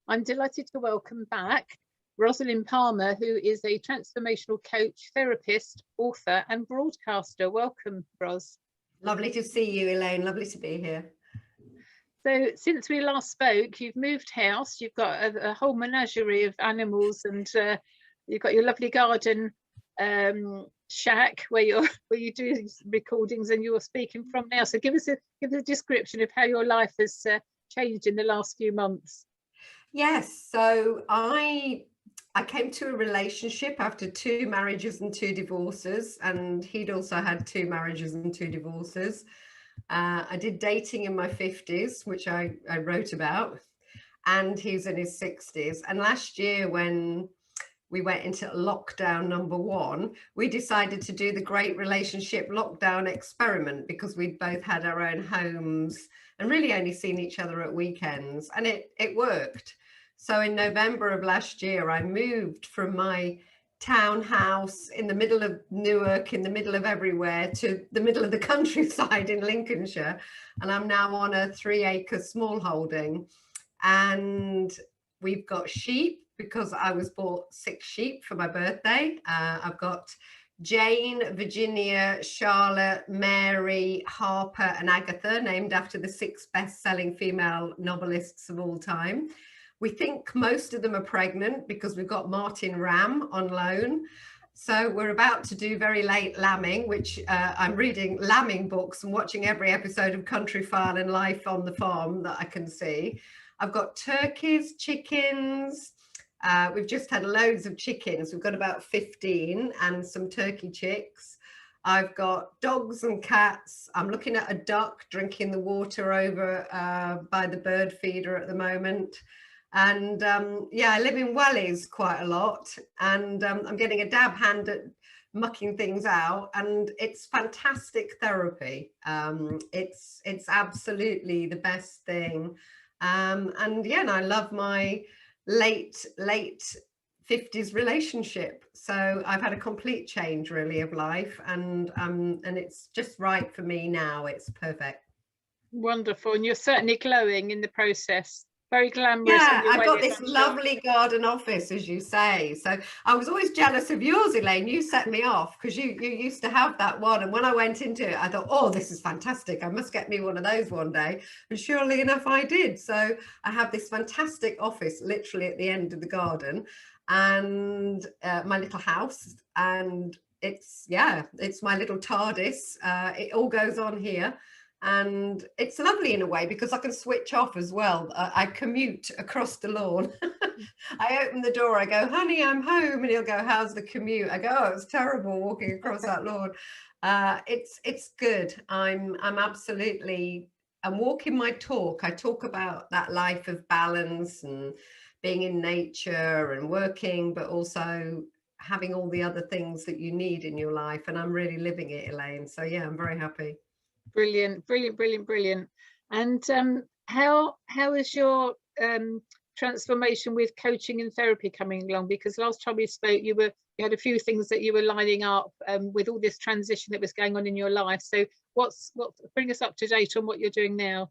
I'm delighted to welcome back Rosalyn Palmer, who is a transformational coach, therapist, author, and broadcaster. Welcome, Ros. Lovely to see you, Elaine. Lovely to be here. So, since we last spoke, you've moved house, you've got a whole menagerie of animals, and you've got your lovely garden shack where you do recordings and you're speaking from now. So, give us a description of how your life has changed in the last few months. Yes, so I came to a relationship after 2 marriages and 2 divorces, and he'd also had 2 marriages and 2 divorces. I did dating in my 50s, which I wrote about, and he's in his 60s. And last year, when we went into lockdown number 1, we decided to do the great relationship lockdown experiment because we'd both had our own homes and really only seen each other at weekends, and it worked. So in November of last year, I moved from my townhouse in the middle of Newark, in the middle of everywhere, to the middle of the countryside in Lincolnshire. And I'm now on a 3-acre small holding. And we've got sheep because I was bought 6 sheep for my birthday. I've got Jane, Virginia, Charlotte, Mary, Harper, and Agatha, named after the 6 best-selling female novelists of all time. We think most of them are pregnant because we've got Martin Ram on loan. So we're about to do very late lambing, which I'm reading lambing books and watching every episode of Country File and Life on the Farm that I can see. I've got turkeys, chickens. We've just had loads of chickens. We've got about 15 and some turkey chicks. I've got dogs and cats. I'm looking at a duck drinking the water over by the bird feeder at the moment. And yeah, I live in wellies quite a lot, and I'm getting a dab hand at mucking things out, and it's fantastic therapy. It's absolutely the best thing. And yeah, and I love my late 50s relationship. So I've had a complete change really of life, and it's just right for me now. It's perfect. Wonderful. And you're certainly glowing in the process. Very glamorous. Yeah, I've got this lovely garden office, as you say. So I was always jealous of yours, Elaine. You set me off because you used to have that one. And when I went into it, I thought, oh, this is fantastic. I must get me one of those one day. And surely enough, I did. So I have this fantastic office literally at the end of the garden, and my little house. And it's my little TARDIS. It all goes on here. And it's lovely in a way because I can switch off as well. I commute across the lawn. I open the door, I go, honey, I'm home. And he'll go, how's the commute? I go, oh, it's terrible walking across that lawn. It's good. I'm walking my talk. I talk about that life of balance and being in nature and working, but also having all the other things that you need in your life. And I'm really living it, Elaine. So yeah, I'm very happy. Brilliant. And how is your transformation with coaching and therapy coming along? Because last time we spoke, you had a few things that you were lining up with all this transition that was going on in your life. So bring us up to date on what you're doing now.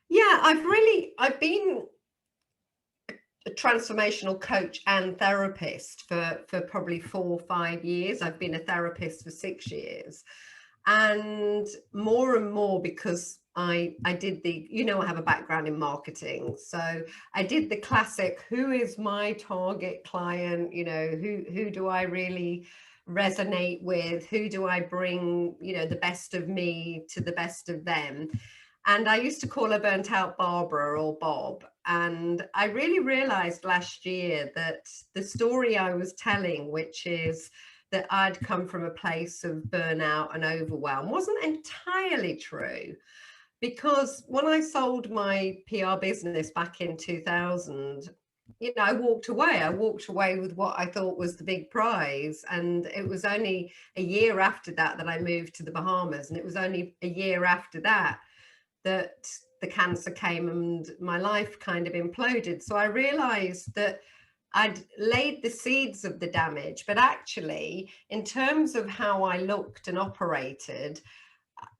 Yeah, I've been a transformational coach and therapist for probably 4 or 5 years. I've been a therapist for 6 years. And more because I did I have a background in marketing. So I did the classic, who is my target client? Who do I really resonate with? Who do I bring, the best of me to the best of them? And I used to call her Burnt Out Barbara or Bob. And I really realized last year that the story I was telling, which is that I'd come from a place of burnout and overwhelm, wasn't entirely true. Because when I sold my PR business back in 2000, I walked away. I walked away with what I thought was the big prize. And it was only a year after that I moved to the Bahamas. And it was only a year after that the cancer came and my life kind of imploded. So I realized that I'd laid the seeds of the damage, but actually, in terms of how I looked and operated,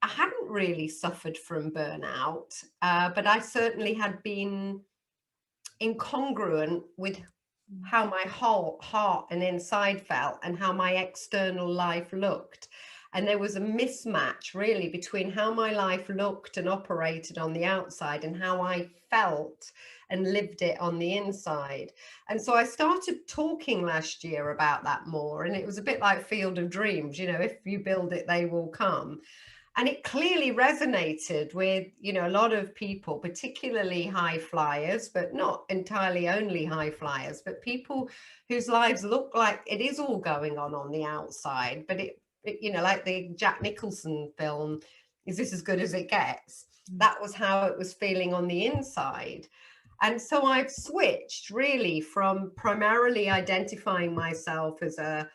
I hadn't really suffered from burnout, but I certainly had been incongruent with how my whole heart and inside felt and how my external life looked. And there was a mismatch really between how my life looked and operated on the outside and how I felt and lived it on the inside. And so I started talking last year about that more. And it was a bit like Field of Dreams, you know, if you build it, they will come. And it clearly resonated with, you know, a lot of people, particularly high flyers, but not entirely only high flyers, but people whose lives look like it is all going on the outside. But it you know, like the Jack Nicholson film, Is This As Good As It Gets? That was how it was feeling on the inside. And so I've switched really from primarily identifying myself as a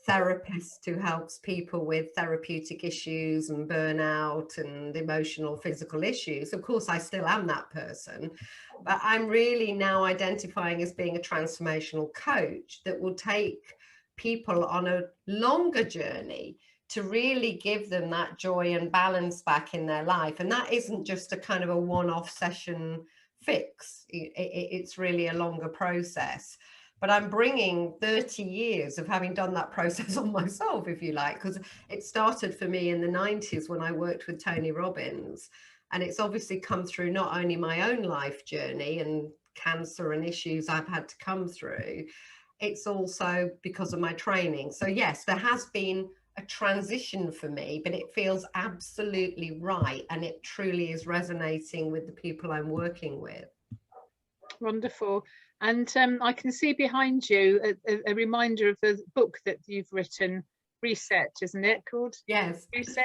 therapist who helps people with therapeutic issues and burnout and emotional, physical issues. Of course, I still am that person, but I'm really now identifying as being a transformational coach that will take people on a longer journey to really give them that joy and balance back in their life. And that isn't just a kind of a one-off session fix. It's really a longer process. But I'm bringing 30 years of having done that process on myself, if you like, because it started for me in the 90s when I worked with Tony Robbins. And it's obviously come through not only my own life journey and cancer and issues I've had to come through, it's also because of my training. So yes, there has been a transition for me, but it feels absolutely right. And it truly is resonating with the people I'm working with. Wonderful. And I can see behind you a reminder of the book that you've written, Reset, isn't it called? Yes. Reset.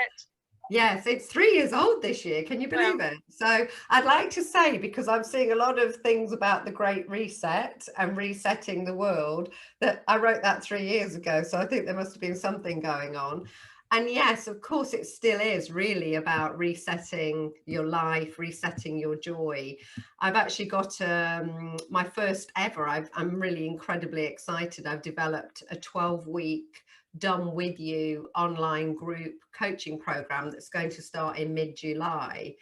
Yes, it's 3 years old this year. Can you believe it? So I'd like to say, because I'm seeing a lot of things about the Great Reset and resetting the world, that I wrote that 3 years ago. So I think there must have been something going on. And yes, of course, it still is really about resetting your life, resetting your joy. I've actually got my first ever, I'm really incredibly excited. I've developed a 12-week done with you online group coaching program that's going to start in mid-July.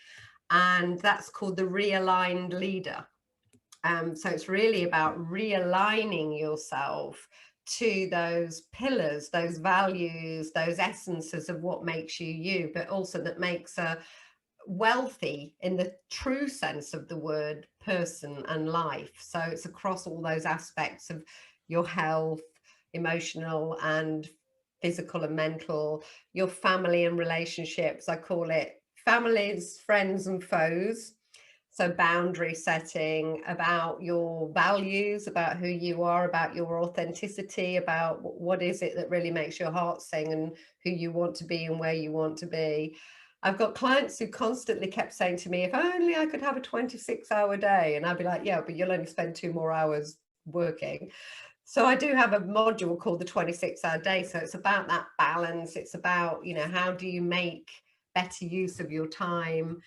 And that's called the Realigned Leader. So it's really about realigning yourself to those pillars, those values, those essences of what makes you you, but also that makes a wealthy, in the true sense of the word, person and life. So it's across all those aspects of your health, emotional and physical and mental, your family and relationships. I call it families, friends and foes. So boundary setting, about your values, about who you are, about your authenticity, about what is it that really makes your heart sing and who you want to be and where you want to be. I've got clients who constantly kept saying to me, if only I could have a 26-hour day. And I'd be like, yeah, but you'll only spend 2 more hours working. So I do have a module called the 26-hour day. So it's about that balance. It's about, you know, how do you make better use of your time?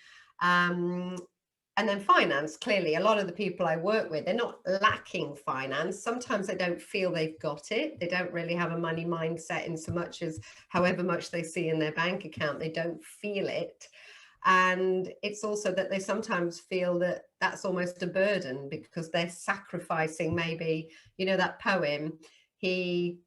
And then finance, clearly, a lot of the people I work with, they're not lacking finance. Sometimes they don't feel they've got it. They don't really have a money mindset in so much as however much they see in their bank account, they don't feel it. And it's also that they sometimes feel that that's almost a burden because they're sacrificing maybe, you know, that poem, he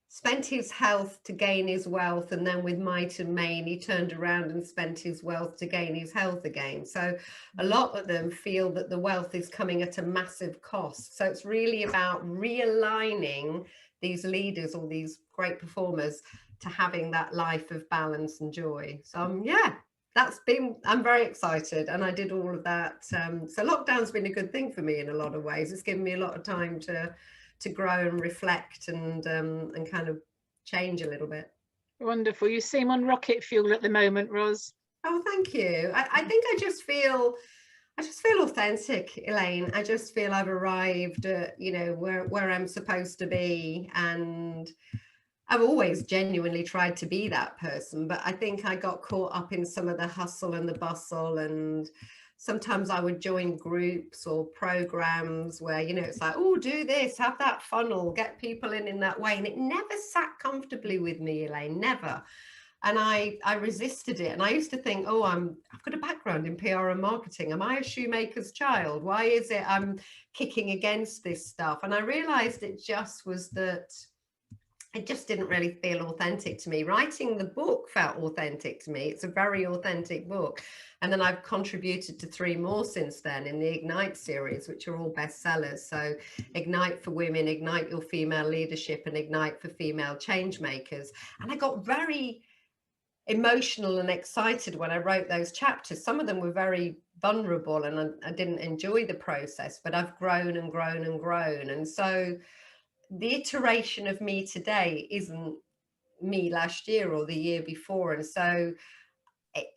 spent his health to gain his wealth, and then with might and main he turned around and spent his wealth to gain his health again. So a lot of them feel that the wealth is coming at a massive cost. So it's really about realigning these leaders or these great performers to having that life of balance and joy. So yeah, I'm very excited, and I did all of that. So lockdown's been a good thing for me in a lot of ways. It's given me a lot of time to grow and reflect and kind of change a little bit. Wonderful. You seem on rocket fuel at the moment, Ros. Oh, thank you. I think I just feel authentic, Elaine. I just feel I've arrived at, you know, where I'm supposed to be. And I've always genuinely tried to be that person, but I think I got caught up in some of the hustle and the bustle, and sometimes I would join groups or programs where, you know, it's like, oh, do this, have that funnel, get people in that way. And it never sat comfortably with me, Elaine, never. And I resisted it. And I used to think, oh, I've got a background in PR and marketing. Am I a shoemaker's child? Why is it I'm kicking against this stuff? And I realized it just was that it just didn't really feel authentic to me. Writing the book felt authentic to me. It's a very authentic book. And then I've contributed to 3 more since then in the Ignite series, which are all bestsellers. So Ignite for Women, Ignite Your Female Leadership, and Ignite for Female Change Makers. And I got very emotional and excited when I wrote those chapters. Some of them were very vulnerable and I didn't enjoy the process, but I've grown and grown and grown. And so the iteration of me today isn't me last year or the year before. And so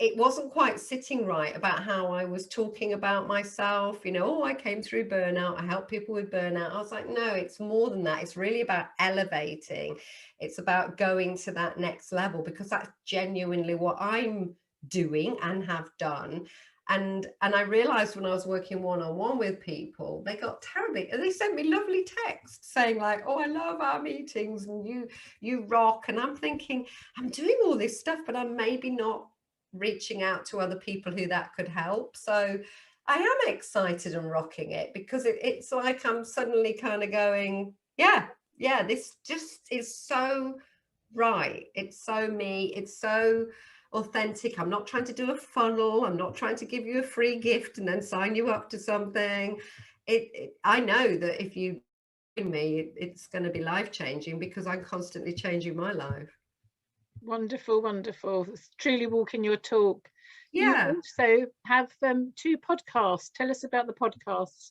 it wasn't quite sitting right about how I was talking about myself. You know, oh, I came through burnout, I help people with burnout. I was like, no, it's more than that. It's really about elevating. It's about going to that next level, because that's genuinely what I'm doing and have done. And I realized when I was working one-on-one with people, they got terribly, and they sent me lovely texts saying like, oh, I love our meetings and you rock. And I'm thinking, I'm doing all this stuff, but I'm maybe not reaching out to other people who that could help. So I am excited and rocking it, because it's like I'm suddenly kind of going, yeah, this just is so right. It's so me. It's so authentic. I'm not trying to do a funnel. I'm not trying to give you a free gift and then sign you up to something. I know that if you join me, it's going to be life-changing, because I'm constantly changing my life. Wonderful, wonderful. It's truly walking your talk. You Yeah. also have 2 podcasts. Tell us about the podcasts.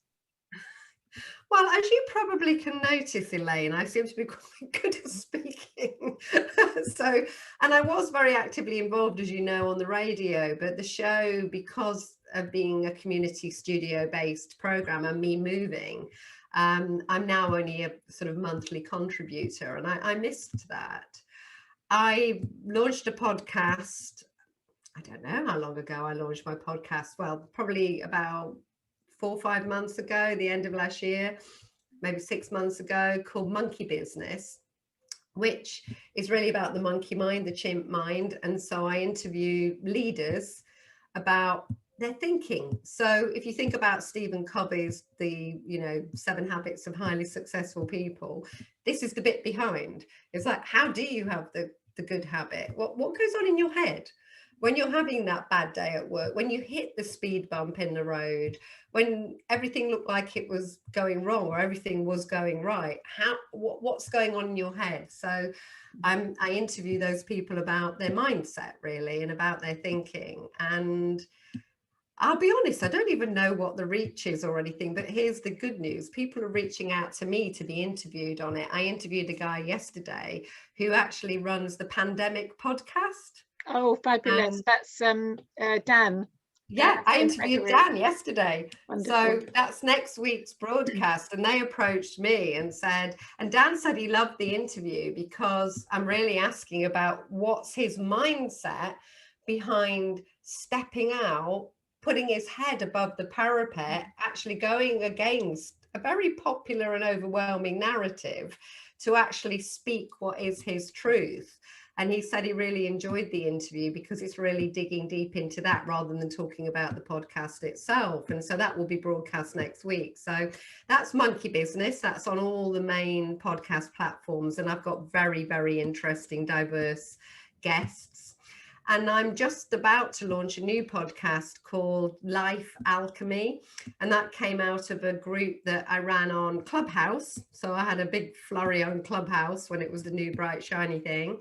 Well, as you probably can notice, Elaine, I seem to be quite good at speaking. So, and I was very actively involved, as you know, on the radio, but the show, because of being a community studio-based program and me moving, I'm now only a sort of monthly contributor, and I missed that. I launched a podcast. I don't know how long ago I launched my podcast. Well, probably about 4 or 5 months ago, the end of last year, maybe 6 months ago, called Monkey Business, which is really about the monkey mind, the chimp mind. And so I interview leaders about their thinking. So if you think about Stephen Covey's, the 7 Habits of Highly Successful People, this is the bit behind. It's like, how do you have the good habit? What goes on in your head when you're having that bad day at work, when you hit the speed bump in the road, when everything looked like it was going wrong or everything was going right? What's going on in your head? So I interview those people about their mindset, really, and about their thinking. And I'll be honest, I don't even know what the reach is or anything, but here's the good news. People are reaching out to me to be interviewed on it. I interviewed a guy yesterday who actually runs the Pandemic podcast. Oh, fabulous. That's Dan. Yeah, I interviewed Dan yesterday. Wonderful. So that's next week's broadcast. And they approached me and said, and Dan said he loved the interview because I'm really asking about what's his mindset behind stepping out, putting his head above the parapet, actually going against a very popular and overwhelming narrative to actually speak what is his truth. And he said he really enjoyed the interview because it's really digging deep into that rather than talking about the podcast itself. And so that will be broadcast next week. So that's Monkey Business. That's on all the main podcast platforms. And I've got very, very interesting, diverse guests. And I'm just about to launch a new podcast called Life Alchemy. And that came out of a group that I ran on Clubhouse. So I had a big flurry on Clubhouse when it was the new bright shiny thing.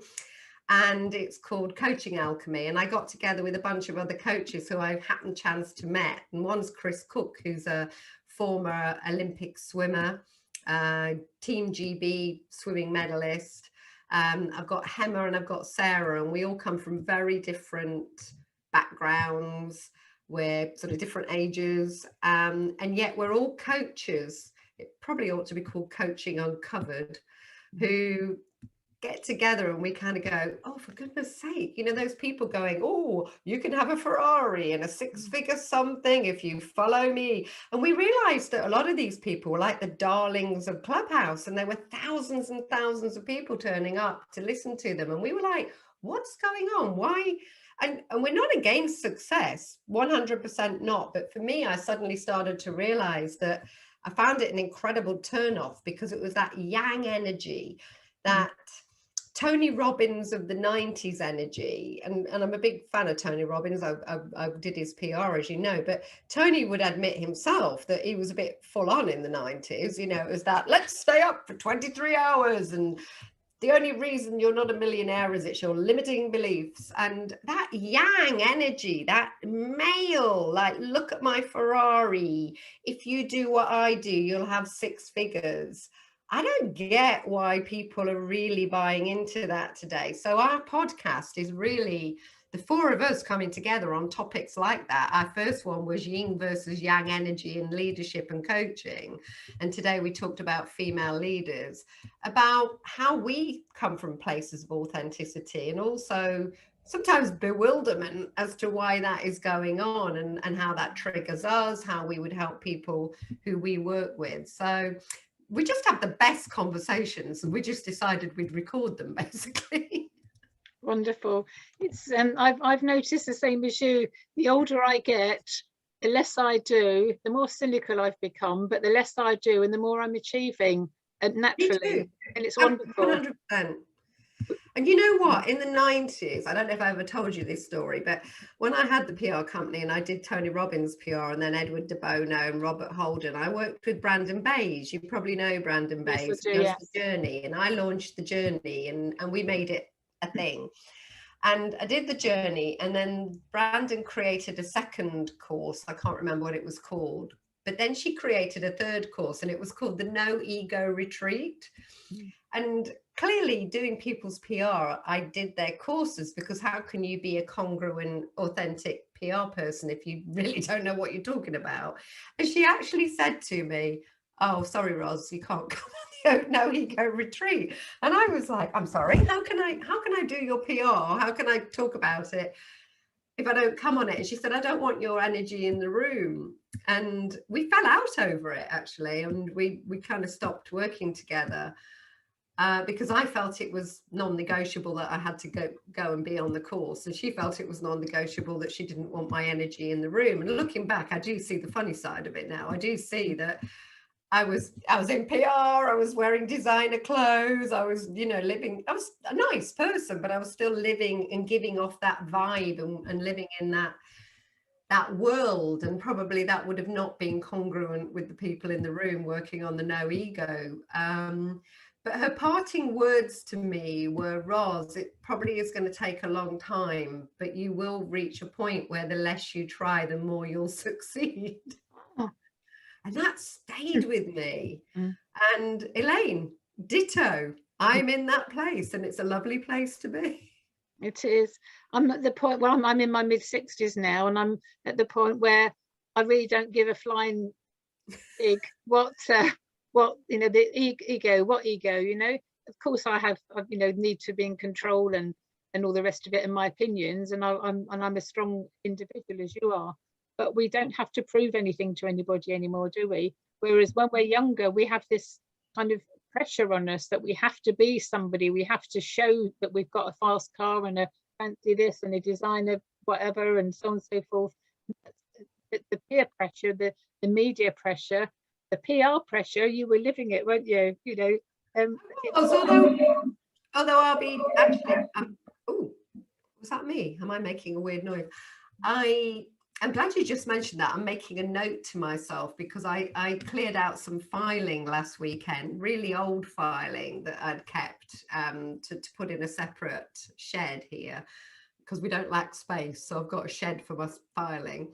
And it's called Coaching Alchemy. And I got together with a bunch of other coaches who I happened chance to met. And one's Chris Cook, who's a former Olympic swimmer, Team GB swimming medalist. I've got Hema and I've got Sarah, and we all come from very different backgrounds. We're sort of different ages, and yet we're all coaches. It probably ought to be called Coaching Uncovered, who get together and we kind of go, oh, for goodness sake, you know, those people going, oh, you can have a Ferrari and a 6-figure something if you follow me. And we realized that a lot of these people were like the darlings of Clubhouse, and there were thousands and thousands of people turning up to listen to them. And we were like, what's going on? Why? And we're not against success, 100% not. But for me, I suddenly started to realize that I found it an incredible turnoff, because it was that yang energy, that Tony Robbins of the 90s energy. And I'm a big fan of Tony Robbins. I did his PR, as you know, but Tony would admit himself that he was a bit full on in the 90s. You know, it was that, let's stay up for 23 hours. And the only reason you're not a millionaire is it's your limiting beliefs. And that yang energy, that male, like, look at my Ferrari. If you do what I do, you'll have 6 figures. I don't get why people are really buying into that today. So our podcast is really the 4 of us coming together on topics like that. Our first one was yin versus yang energy in leadership and coaching. And today we talked about female leaders, about how we come from places of authenticity, and also sometimes bewilderment as to why that is going on, and how that triggers us, how we would help people who we work with. So we just have the best conversations, and we just decided we'd record them, basically. Wonderful. It's I've noticed the same as you. The older I get, the less I do, the more cynical I've become, but the less I do and the more I'm achieving, and naturally. And it's wonderful. 100%. And you know what, in the 90s, I don't know if I ever told you this story, but when I had the PR company and I did Tony Robbins PR and then Edward de Bono and Robert Holden, I worked with Brandon Bayes. You probably know Brandon Bayes. Yes, I do, yes. The Journey, and I launched the Journey, and we made it a thing. And I did the Journey, and then Brandon created a second course. I can't remember what it was called, but then she created a third course, and it was called the No Ego Retreat. And clearly, doing people's PR, I did their courses, because how can you be a congruent, authentic PR person if you really don't know what you're talking about? And she actually said to me, "Oh, sorry, Ros, you can't come on the No Ego Retreat." And I was like, "I'm sorry, how can I do your PR? How can I talk about it if I don't come on it?" And she said, "I don't want your energy in the room." And we fell out over it, actually, and we kind of stopped working together. Because I felt it was non-negotiable that I had to go and be on the course, and she felt it was non-negotiable that she didn't want my energy in the room. And looking back, I do see the funny side of it now. I do see that I was in PR, I was wearing designer clothes, I was, living, I was a nice person, but I was still living and giving off that vibe and living in that world, and probably that would have not been congruent with the people in the room working on the No Ego. But her parting words to me were, "Ros, it probably is going to take a long time, but you will reach a point where the less you try, the more you'll succeed." Oh. And that stayed with me. And Elaine, ditto. I'm in that place, and it's a lovely place to be. It is. I'm at the point where I'm in my mid-60s now, and I'm at the point where I really don't give a flying fig what the ego, what ego, Of course I have, need to be in control and all the rest of it, and my opinions, and I'm a strong individual, as you are, but we don't have to prove anything to anybody anymore, do we? Whereas when we're younger, we have this kind of pressure on us that we have to be somebody, we have to show that we've got a fast car and a fancy this and a designer whatever, and so on and so forth. The peer pressure, the media pressure, the PR pressure, you were living it, weren't you? Although I'll be actually, oh, was that me? Am I making a weird noise? I'm glad you just mentioned that. I'm making a note to myself, because I cleared out some filing last weekend, really old filing that I'd kept to put in a separate shed here, because we don't lack space. So I've got a shed for my filing.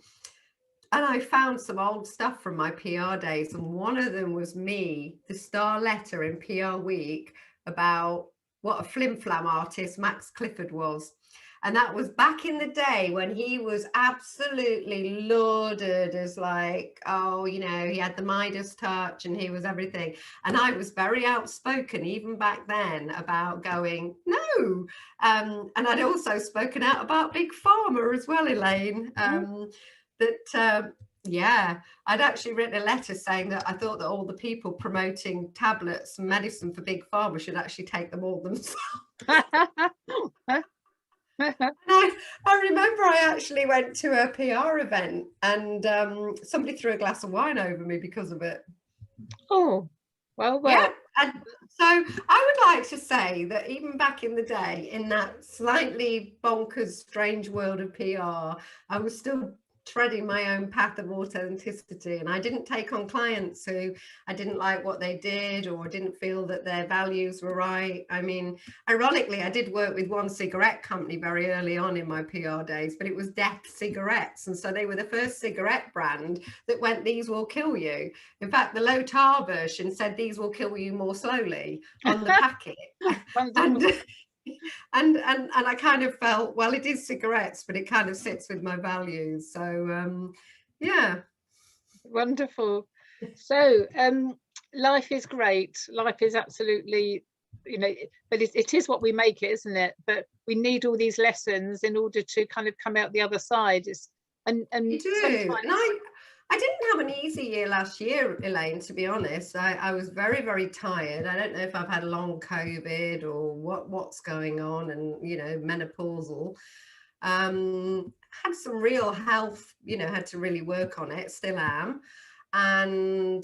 And I found some old stuff from my PR days, and one of them was me, the star letter in PR Week, about what a flim-flam artist Max Clifford was. And that was back in the day when he was absolutely lauded as like, oh, he had the Midas touch and he was everything. And I was very outspoken even back then about going, no. And I'd also spoken out about Big Pharma as well, Elaine. I'd actually written a letter saying that I thought that all the people promoting tablets and medicine for Big Pharma should actually take them all themselves. I remember I actually went to a PR event and somebody threw a glass of wine over me because of it. Oh, well, Yeah. well. And so I would like to say that even back in the day, in that slightly bonkers, strange world of PR, I was still treading my own path of authenticity, and I didn't take on clients who I didn't like what they did or didn't feel that their values were right. I mean, ironically, I did work with one cigarette company very early on in my PR days, but it was Death Cigarettes, and so they were the first cigarette brand that went, "These will kill you." In fact, the low tar version said, "These will kill you more slowly" on the packet. and and I kind of felt, well, it is cigarettes, but it kind of sits with my values. So yeah. Wonderful. So life is great. Life is absolutely, but it is what we make it, isn't it? But we need all these lessons in order to kind of come out the other side. And You do. sometimes, And I didn't have an easy year last year, Elaine, to be honest. I was very, very tired. I don't know if I've had long COVID or what's going on, and menopausal. Had some real health, had to really work on it, still am. And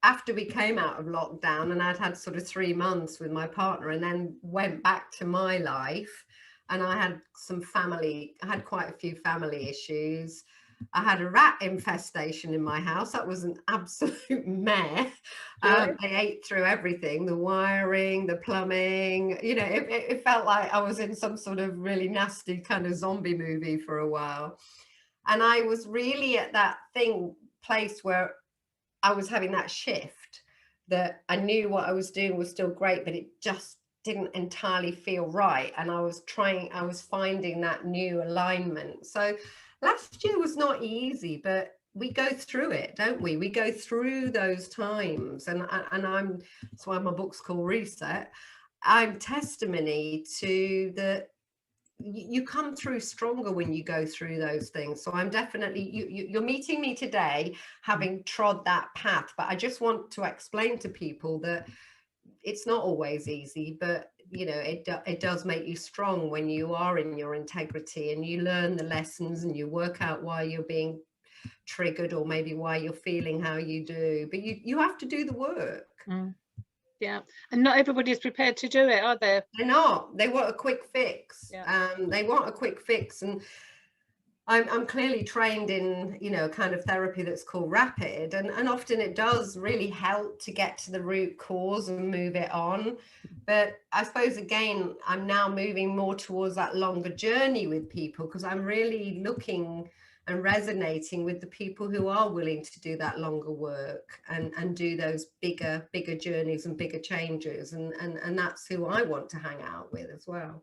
after we came out of lockdown, and I'd had sort of 3 months with my partner and then went back to my life, and I had quite a few family issues. I had a rat infestation in my house. That was an absolute mess. They ate through everything, the wiring, the plumbing. It felt like I was in some sort of really nasty kind of zombie movie for a while. And I was really at that place where I was having that shift, that I knew what I was doing was still great, but it just didn't entirely feel right. And I was finding that new alignment. So last year was not easy, but we go through it, don't we? We go through those times. And that's why my book's called Reset. I'm testimony to the, you come through stronger when you go through those things. So I'm definitely, you're meeting me today having trod that path, but I just want to explain to people that it's not always easy, but it does make you strong when you are in your integrity and you learn the lessons and you work out why you're being triggered or maybe why you're feeling how you do, but you have to do the work. Yeah, and not everybody is prepared to do it, are they? They're not. They want a quick fix. Yeah. They want a quick fix, and I'm clearly trained in, kind of therapy that's called rapid, and often it does really help to get to the root cause and move it on. But I suppose, again, I'm now moving more towards that longer journey with people, because I'm really looking and resonating with the people who are willing to do that longer work and do those bigger journeys and bigger changes. And that's who I want to hang out with as well.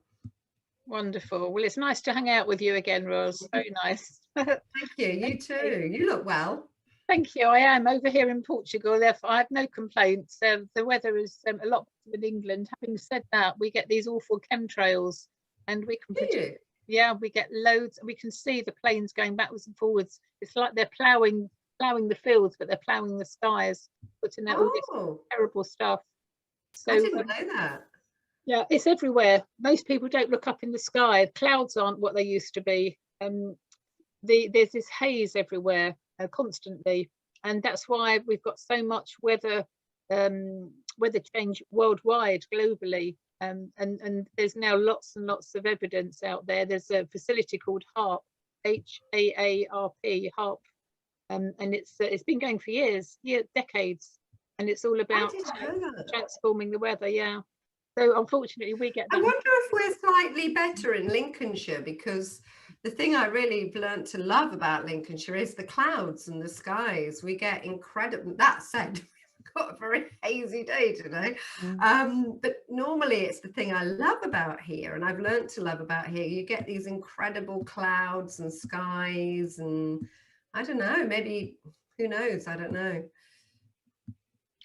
Wonderful. Well, it's nice to hang out with you again, Ros. Very nice. Thank you. You too. You look well. Thank you. I am over here in Portugal, therefore I have no complaints. The weather is a lot better than England. Having said that, we get these awful chemtrails, and we can predict. Yeah, we get loads. We can see the planes going backwards and forwards. It's like they're ploughing the fields, but they're ploughing the skies, putting out all this terrible stuff. So I didn't know that. Yeah, it's everywhere. Most people don't look up in the sky. Clouds aren't what they used to be. There's this haze everywhere constantly, and that's why we've got so much weather change worldwide, globally. And there's now lots and lots of evidence out there. There's a facility called HAARP, HAARP, HAARP, and it's been going for decades, and it's all about transforming the weather. Yeah. So unfortunately, we get that. I wonder if we're slightly better in Lincolnshire, because the thing I really learned to love about Lincolnshire is the clouds and the skies. We get incredible. That said, we've got a very hazy day today. But normally it's the thing I love about here, and I've learned to love about here. You get these incredible clouds and skies, and I don't know, maybe, who knows? I don't know.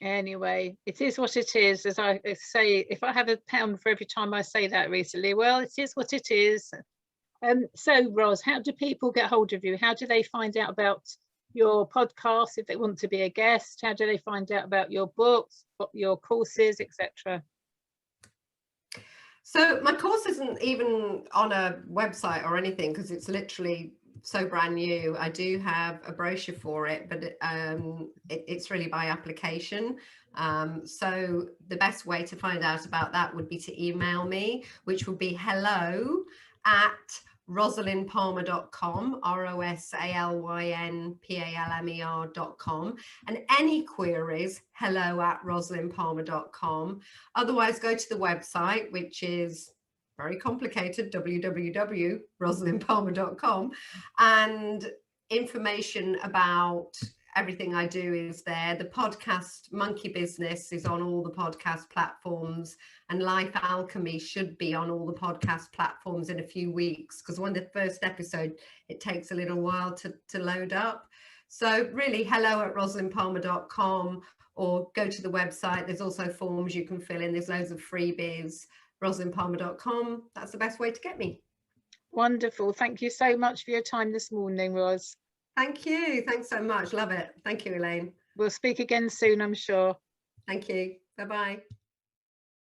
Anyway, it is what it is, as I say. If I have a pound for every time I say that recently, well, it is what it is. So, Ros, how do people get hold of you? How do they find out about your podcast if they want to be a guest? How do they find out about your books, your courses, etc.? So my course isn't even on a website or anything because it's literally so brand new. I do have a brochure for it, but it's really by application. So the best way to find out about that would be to email me, which would be hello@rosalynpalmer.com, rosalynpalmer.com, and any queries, hello@rosalynpalmer.com. Otherwise, go to the website, which is very complicated, www.rosalynpalmer.com, and information about everything I do is there. The podcast Monkey Business is on all the podcast platforms, and Life Alchemy should be on all the podcast platforms in a few weeks, because when the first episode, it takes a little while to load up. So really, hello@rosalynpalmer.com, or go to the website. There's also forms you can fill in. There's loads of freebies. rosalynpalmer.com. That's the best way to get me. Wonderful. Thank you so much for your time this morning, Ros. Thank you. Thanks so much. Love it. Thank you, Elaine. We'll speak again soon, I'm sure. Thank you. Bye-bye.